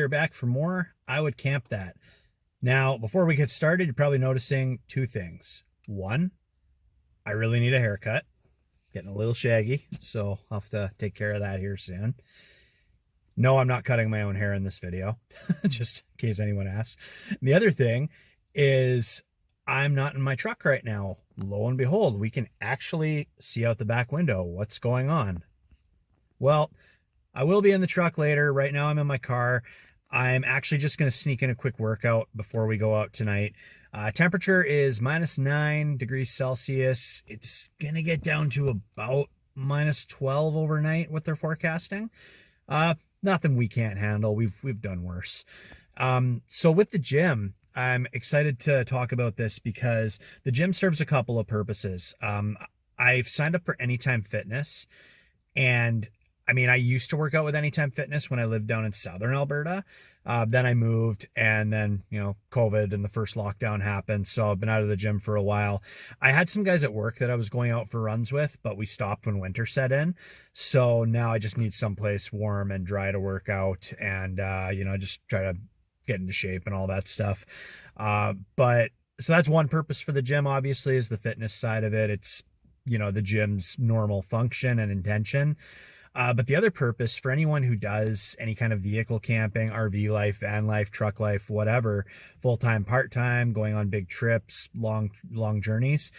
are back for more I Would Camp That. Now, before we get started, you're probably noticing two things. One, I really need a haircut. Getting a little shaggy, so I'll have to take care of that here soon. No, I'm not cutting my own hair in this video, just in case anyone asks. And the other thing is I'm not in my truck right now. Lo and behold, we can actually see out the back window what's going on. Well, I will be in the truck later. Right now I'm in my car. I'm actually just going to sneak in a quick workout before we go out tonight. Temperature is -9 degrees Celsius. It's going to get down to about -12 overnight, what they're forecasting. Nothing we can't handle. We've done worse. So with the gym, I'm excited to talk about this because the gym serves a couple of purposes. I've signed up for Anytime Fitness, and I mean, I used to work out with Anytime Fitness when I lived down in southern Alberta. Then I moved, and then, COVID and the first lockdown happened. So I've been out of the gym for a while. I had some guys at work that I was going out for runs with, but we stopped when winter set in. So now I just need someplace warm and dry to work out and, just try to get into shape and all that stuff. So that's one purpose for the gym, obviously, is the fitness side of it. It's, the gym's normal function and intention. But the other purpose for anyone who does any kind of vehicle camping, RV life, van life, truck life, whatever, full-time, part-time, going on big trips, long journeys,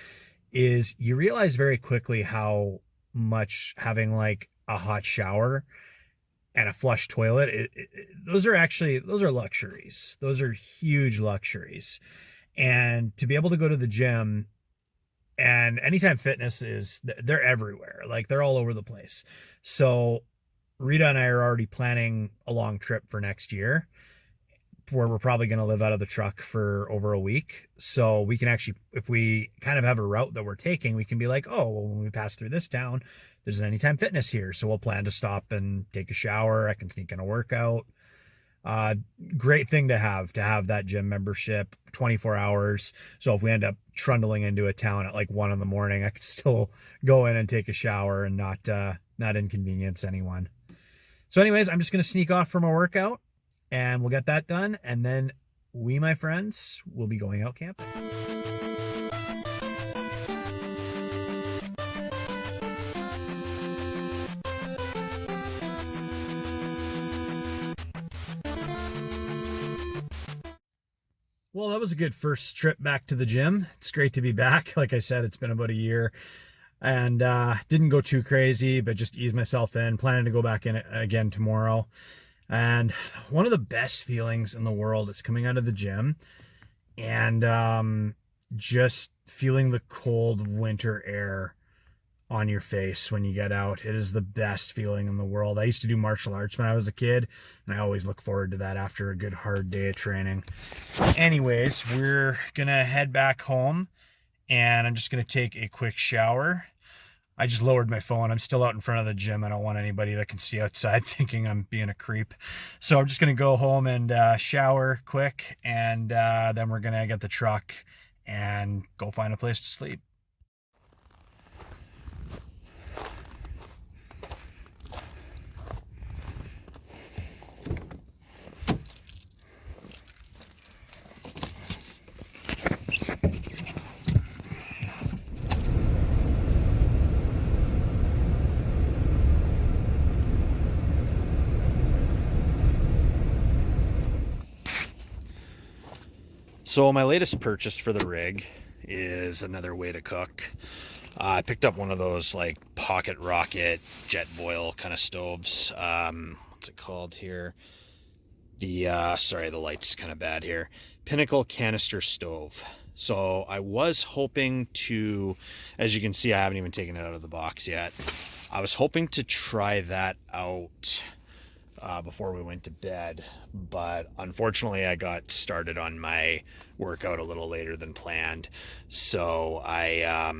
is you realize very quickly how much having like a hot shower and a flush toilet, those are luxuries. Those are huge luxuries. And to be able to go to the gym, and Anytime Fitness they're everywhere. Like, they're all over the place. So Rita and I are already planning a long trip for next year where we're probably going to live out of the truck for over a week. So we can actually, if we kind of have a route that we're taking, we can be like, oh, well, when we pass through this town, there's an Anytime Fitness here. So we'll plan to stop and take a shower. I can sneak in a workout. Great thing to have that gym membership, 24 hours. So if we end up trundling into a town at like 1 a.m, I could still go in and take a shower and not inconvenience anyone. So anyways, I'm just going to sneak off from a workout and we'll get that done. And then we, my friends, will be going out camping. Well, that was a good first trip back to the gym. It's great to be back. Like I said, it's been about a year and didn't go too crazy, but just ease myself in. Planning to go back in again tomorrow. And one of the best feelings in the world is coming out of the gym and just feeling the cold winter air on your face when you get out. It is the best feeling in the world. I used to do martial arts when I was a kid, and I always look forward to that after a good hard day of training. Anyways, we're gonna head back home, and I'm just gonna take a quick shower. I just lowered my phone. I'm still out in front of the gym. I don't want anybody that can see outside thinking I'm being a creep. So I'm just gonna go home and shower quick, and then we're gonna get the truck and go find a place to sleep. So my latest purchase for the rig is another way to cook. I picked up one of those like pocket rocket jet boil kind of stoves. What's it called here? Sorry, the light's kind of bad here. Pinnacle Canister Stove. So I was hoping to, as you can see, I haven't even taken it out of the box yet. I was hoping to try that out before we went to bed, but unfortunately I got started on my workout a little later than planned. So I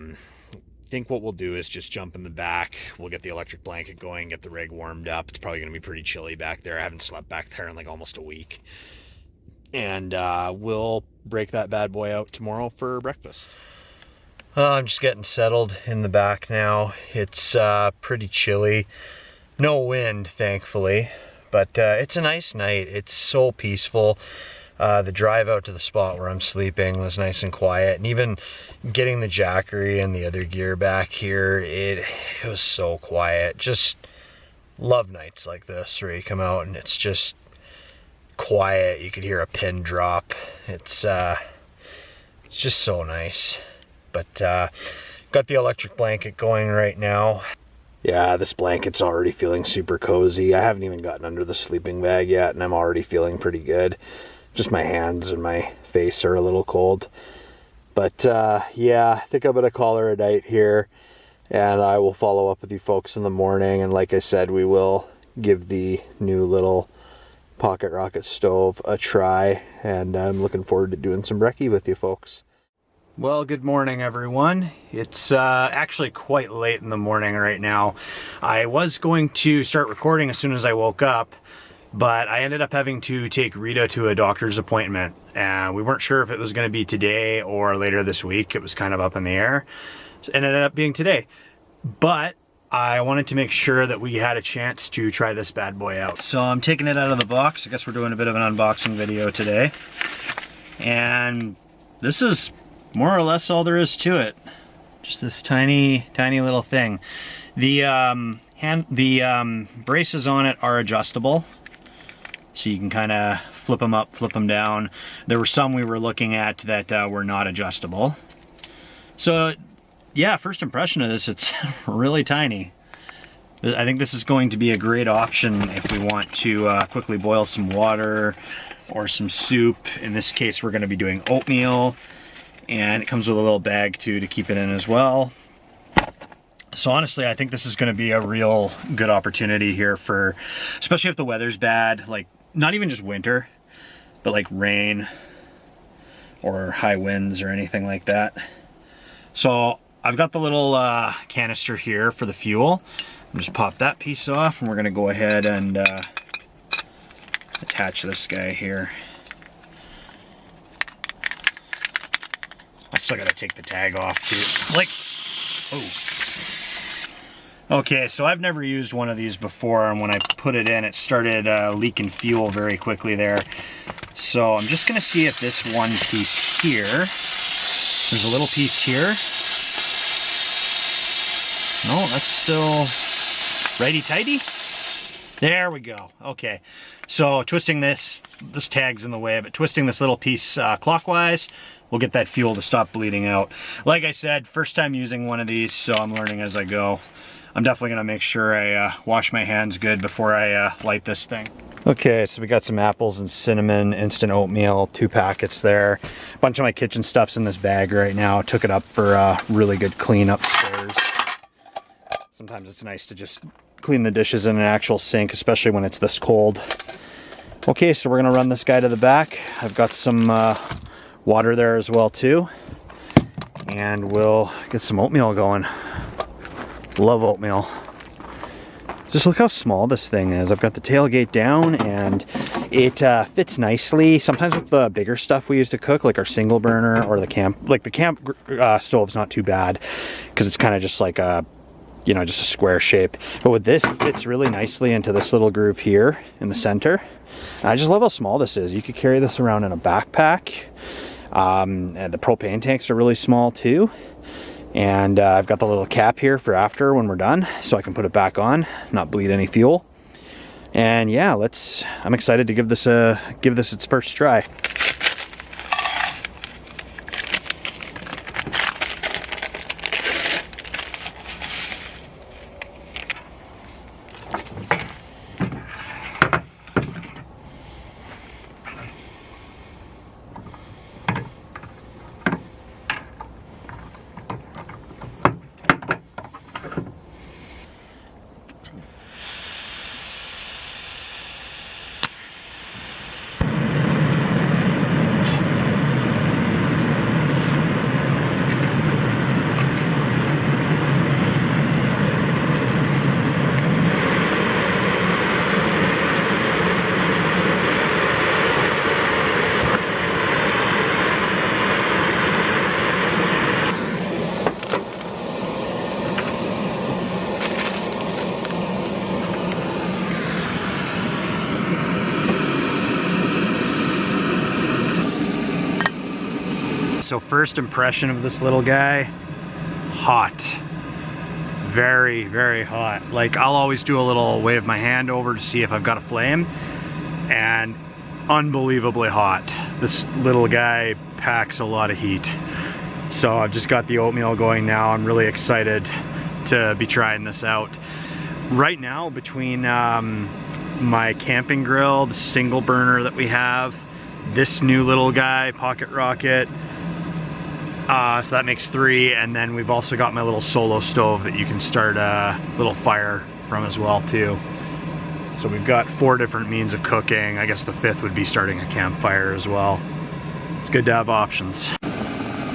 think what we'll do is just jump in the back. We'll get the electric blanket going, get the rig warmed up. It's probably going to be pretty chilly back there. I haven't slept back there in like almost a week. And we'll break that bad boy out tomorrow for breakfast. I'm just getting settled in the back now. It's pretty chilly. No wind, thankfully. But it's a nice night. It's so peaceful. The drive out to the spot where I'm sleeping was nice and quiet, and even getting the jackery and the other gear back here, it was so quiet. Just love nights like this where you come out and it's just quiet. You could hear a pin drop. It's just so nice. But got the electric blanket going right now. Yeah, this blanket's already feeling super cozy. I haven't even gotten under the sleeping bag yet, and I'm already feeling pretty good. Just my hands and my face are a little cold. But yeah, I think I'm gonna call her a night here, and I will follow up with you folks in the morning. And like I said, we will give the new little pocket rocket stove a try, and I'm looking forward to doing some brekkie with you folks. Well, good morning everyone. It's actually quite late in the morning right now. I was going to start recording as soon as I woke up, but I ended up having to take Rita to a doctor's appointment, and we weren't sure if it was going to be today or later this week. It was kind of up in the air. It ended up being today, but I wanted to make sure that we had a chance to try this bad boy out. So I'm taking it out of the box. I guess we're doing a bit of an unboxing video today, and this is more or less all there is to it. Just this tiny little thing. The braces on it are adjustable, so you can kind of flip them up, flip them down. There were some we were looking at that were not adjustable. So yeah, first impression of this, it's really tiny. I think this is going to be a great option if we want to quickly boil some water or some soup. In this case, we're going to be doing oatmeal, and it comes with a little bag too to keep it in as well. So honestly, I think this is going to be a real good opportunity here for, especially if the weather's bad, like not even just winter, but like rain or high winds or anything like that. So I've got the little canister here for the fuel. I'm just pop that piece off, and we're going to go ahead and attach this guy here. I still got to take the tag off too. Like, oh. Okay, so I've never used one of these before, and when I put it in, it started leaking fuel very quickly there. So I'm just going to see if this one piece here, there's a little piece here. No, that's still righty-tighty. There we go. Okay, so twisting this tag's in the way of it. Twisting this little piece clockwise, we'll get that fuel to stop bleeding out. Like I said, first time using one of these, so I'm learning as I go. I'm definitely gonna make sure I wash my hands good before I light this thing. Okay, so we got some apples and cinnamon instant oatmeal, 2 packets there. A bunch of my kitchen stuff's in this bag right now. Took it up for a really good clean upstairs. Sometimes it's nice to just clean the dishes in an actual sink, especially when it's this cold. Okay, so we're gonna run this guy to the back. I've got some water there as well too, and we'll get some oatmeal going. Love oatmeal. Just look how small this thing is. I've got the tailgate down, and it fits nicely. Sometimes with the bigger stuff we used to cook, like our single burner or the camp, like the camp stove's not too bad because it's kind of just like a, you know, just a square shape. But with this, it fits really nicely into this little groove here in the center. And I just love how small this is. You could carry this around in a backpack. And the propane tanks are really small too. And I've got the little cap here for after when we're done, so I can put it back on, not bleed any fuel. And yeah, I'm excited to give this its first try. so first impression of this little guy, hot. Very, very hot. Like, I'll always do a little wave my hand over to see if I've got a flame, and unbelievably hot. This little guy packs a lot of heat. So I've just got the oatmeal going now. I'm really excited to be trying this out. Right now, between my camping grill, the single burner that we have, this new little guy, Pocket Rocket, so that makes 3, and then we've also got my little solo stove that you can start a little fire from as well too. So we've got 4 different means of cooking. I guess the 5th would be starting a campfire as well. It's good to have options.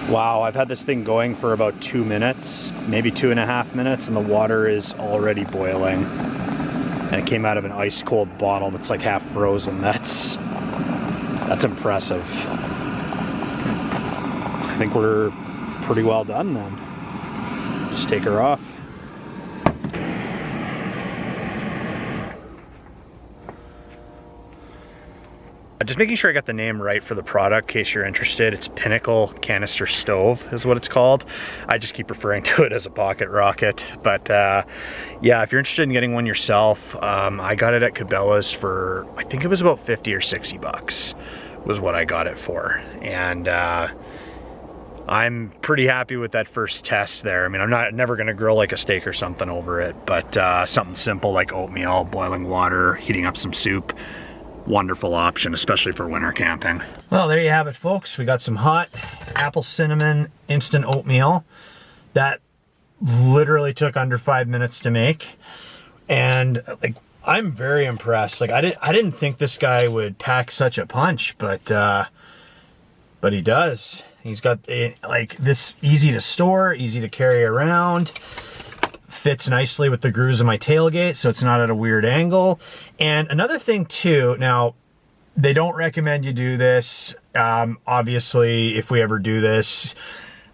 Wow, I've had this thing going for about 2 minutes, maybe 2.5 minutes, and the water is already boiling. And it came out of an ice cold bottle that's like half frozen. That's impressive. I think we're pretty well done then. Just take her off. Just making sure I got the name right for the product, in case you're interested. It's Pinnacle Canister Stove is what it's called. I just keep referring to it as a Pocket Rocket. But yeah, if you're interested in getting one yourself, I got it at Cabela's for, I think it was about 50 or 60 bucks was what I got it for. And I'm pretty happy with that first test there. I mean, I'm never gonna grill like a steak or something over it, but something simple like oatmeal, boiling water, heating up some soup, wonderful option, especially for winter camping. Well, there you have it, folks. We got some hot apple cinnamon instant oatmeal that literally took under 5 minutes to make. And like, I'm very impressed. Like, I didn't think this guy would pack such a punch, but he does. He's got like this easy to store, easy to carry around. Fits nicely with the grooves of my tailgate, so it's not at a weird angle. And another thing too, now they don't recommend you do this. Obviously, if we ever do this,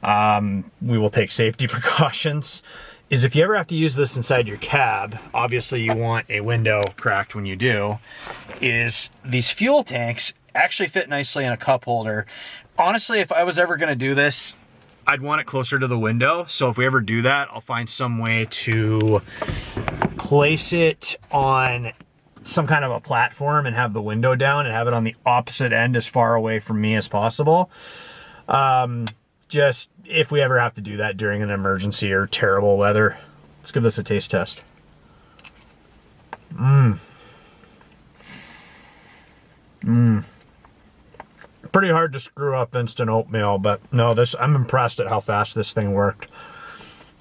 we will take safety precautions. Is if you ever have to use this inside your cab, obviously you want a window cracked when you do, is these fuel tanks actually fit nicely in a cup holder. Honestly, if I was ever gonna do this, I'd want it closer to the window. So if we ever do that, I'll find some way to place it on some kind of a platform and have the window down and have it on the opposite end as far away from me as possible. Just if we ever have to do that during an emergency or terrible weather. Let's give this a taste test. Pretty hard to screw up instant oatmeal, but no, I'm impressed at how fast this thing worked.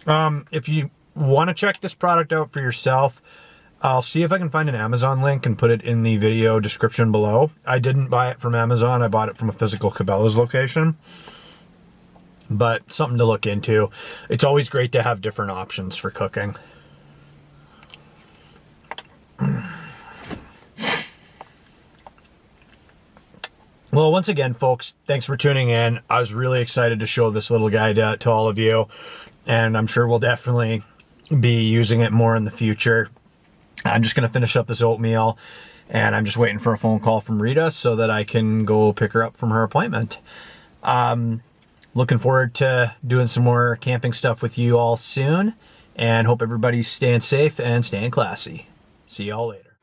If you want to check this product out for yourself, I'll see if I can find an Amazon link and put it in the video description below. I didn't buy it from Amazon, I bought it from a physical Cabela's location. But something to look into. It's always great to have different options for cooking. Well, once again, folks, thanks for tuning in. I was really excited to show this little guy to all of you, and I'm sure we'll definitely be using it more in the future. I'm just going to finish up this oatmeal, and I'm just waiting for a phone call from Rita so that I can go pick her up from her appointment. Looking forward to doing some more camping stuff with you all soon, and hope everybody's staying safe and staying classy. See y'all later.